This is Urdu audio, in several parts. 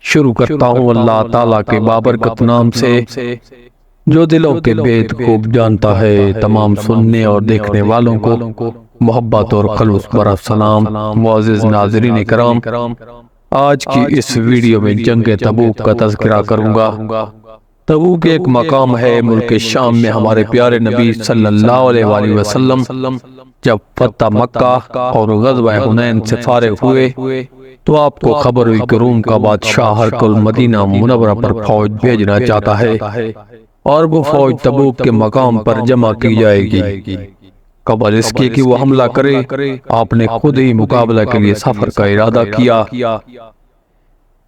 شروع کرتا ہوں اللہ تعالیٰ کے بابرکت نام سے جو دلوں کے بید خوب جانتا ہے۔ تمام سننے اور دیکھنے والوں کو محبت اور خلوص برا سلام۔ معزز ناظرین کرام، آج کی اس ویڈیو میں جنگ تبوک کا تذکرہ کروں گا۔ تبوک ایک مقام ہے ملک شام میں۔ ہمارے پیارے نبی صلی اللہ علیہ وآلہ وسلم جب فتح مکہ اور غزوہ حنین سے فارغ ہوئے تو آپ کو خبر ہوئی کہ روم کا بادشاہ ہرقل مدینہ منورہ پر فوج بھیجنا چاہتا ہے اور وہ فوج تبوک کے مقام پر جمع کی جائے گی۔ قبل اس کے کہ وہ حملہ کرے، آپ نے خود ہی مقابلہ کے لیے سفر کا ارادہ کیا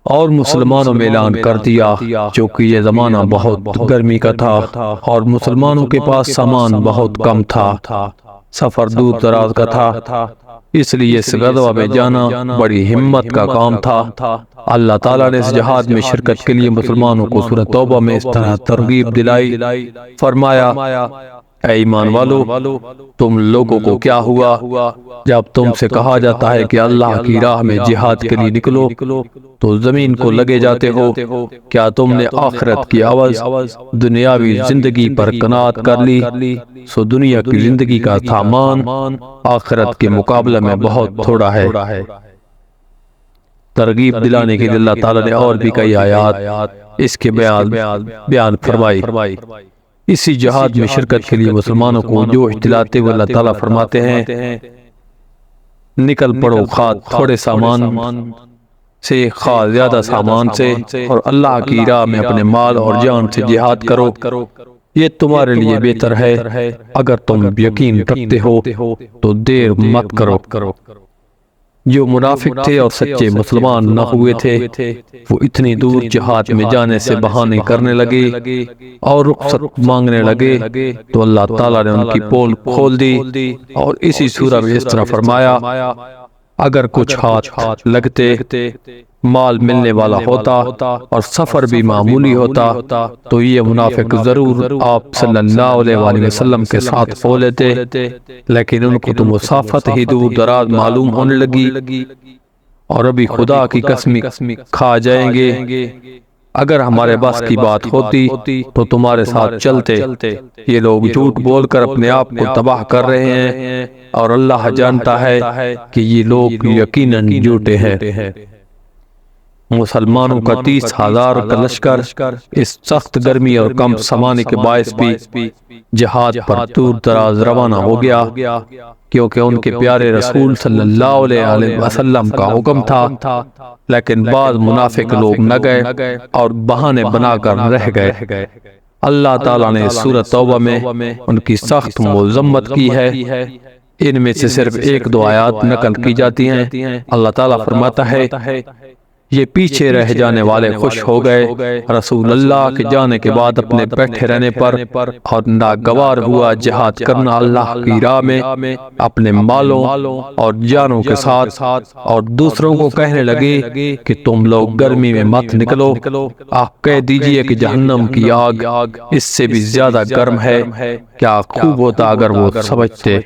اور مسلمانوں میں اعلان کر دیا، چونکہ یہ زمانہ بہت گرمی کا تھا اور مسلمانوں کے پاس سامان بہت کم تھا، سفر دور دراز کا تھا، اس لیے اس غزوہ میں جانا بڑی ہمت کا کام تھا۔ اللہ تعالیٰ نے اس جہاد میں شرکت کے لیے مسلمانوں کو سورہ توبہ میں اس طرح ترغیب دلائی، فرمایا: اے ایمان والو، تم لوگوں کو کیا ہوا جب تم سے کہا جاتا ہے کہ اللہ کی راہ میں جہاد کے لیے نکلو تو زمین کو لگے جاتے ہو؟ کیا تم نے آخرت کی عوض دنیاوی زندگی پر قناعت کر لی؟ سو دنیا کی زندگی کا سامان آخرت کے مقابلے میں بہت تھوڑا ہے۔ ترغیب دلانے کے لیے اللہ تعالیٰ نے اور بھی کئی آیات اس کے بیان فرمائی۔ اسی جہاد میں شرکت کے لیے مسلمانوں کو جوش دلاتے ہوئے اللہ تعالیٰ فرماتے ہیں: نکل پڑو خواہ تھوڑے سامان سے خواہ زیادہ سامان سے، اور اللہ کی راہ میں اپنے مال اور جان سے جہاد کرو، یہ تمہارے لیے بہتر ہے۔ اگر تم یقین رکھتے ہو تو دیر مت کرو۔ جو منافق تھے اور سچے مسلمان نہ ہوئے تھے وہ اتنی دور جہاد میں جانے سے بہانے کرنے لگے اور رخصت مانگنے لگے تو اللہ تعالیٰ نے ان کی پول کھول دی اور اسی سورہ میں اس طرح فرمایا: اگر کچھ ہاتھ لگتے، مال ملنے والا ہوتا اور سفر بھی معمولی ہوتا تو یہ منافق ضرور آپ صلی اللہ علیہ وآلہ وسلم کے ساتھ ہو لیتے، لیکن ان کو تو مسافت ہی دور دراز معلوم ہونے لگی اور ابھی خدا کی قسم کھا جائیں گے۔ اگر ہمارے بس کی بات ہوتی تو تمہارے ساتھ چلتے۔ یہ لوگ جھوٹ بول کر اپنے آپ کو تباہ کر رہے ہیں اور اللہ جانتا ہے کہ یہ لوگ یقیناً جھوٹے ہیں۔ مسلمانوں کا 30,000 کا لشکر اس سخت گرمی اور کم سمانے کے باعث بھی جہاد پر دور دراز روانہ ہو گیا، کیونکہ ان کے پیارے رسول صلی اللہ علیہ وسلم کا حکم تھا، لیکن بعض منافق لوگ نہ گئے اور بہانے بنا کر رہ گئے۔ اللہ تعالیٰ نے سورہ توبہ میں ان کی سخت مذمت کی ہے۔ ان میں سے صرف 1-2 آیات نقل کی جاتی ہیں۔ اللہ تعالیٰ فرماتا ہے: یہ پیچھے رہ جانے والے خوش ہو گئے رسول اللہ کے جانے کے بعد اپنے بیٹھے رہنے پر، اور ناگوار ہوا جہاد کرنا اللہ کی راہ میں اپنے مالوں اور جانوں کے ساتھ، اور دوسروں کو کہنے لگے کہ تم لوگ گرمی میں مت نکلو، آپ کہہ دیجئے کہ جہنم کی آگ اس سے بھی زیادہ گرم ہے۔ کیا خوب ہوتا اگر وہ سمجھتے۔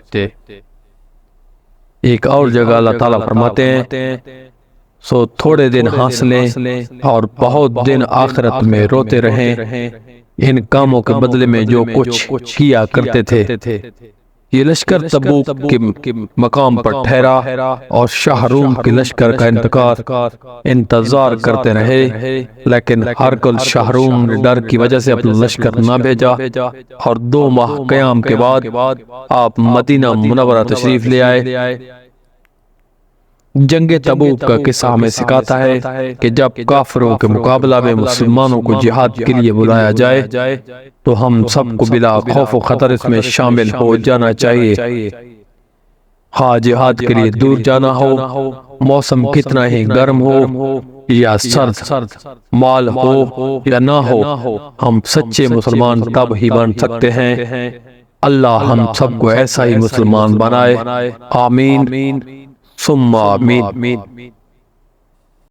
ایک اور جگہ اللہ تعالیٰ فرماتے ہیں: سو تھوڑے دن ہنس لیں اور بہت دن آخرت میں روتے رہیں ان کاموں کے بدلے میں جو کچھ کیا کرتے تھے۔ یہ لشکر تبوک کے مقام پر ٹھہرا اور شاہ روم کے لشکر کا انتظار کرتے رہے، لیکن ہرقل شاہ روم نے ڈر کی وجہ سے اپنا لشکر نہ بھیجا اور 2 ماہ قیام کے بعد آپ مدینہ منورہ تشریف لے آئے۔ جنگ تبوک کا قصہ ہمیں سکھاتا ہے کہ جب کافروں کے مقابلہ میں مسلمانوں کو جہاد کے لیے بلایا جائے تو ہم سب کو بلا خوف و خطر اس میں شامل ہو جانا چاہیے۔ ہاں، جہاد کے لیے دور جانا ہو، موسم کتنا ہی گرم ہو یا سرد، مال ہو یا نہ ہو، ہم سچے مسلمان تب ہی بن سکتے ہیں۔ اللہ ہم سب کو ایسا ہی مسلمان بنائے، آمین ثم آمین۔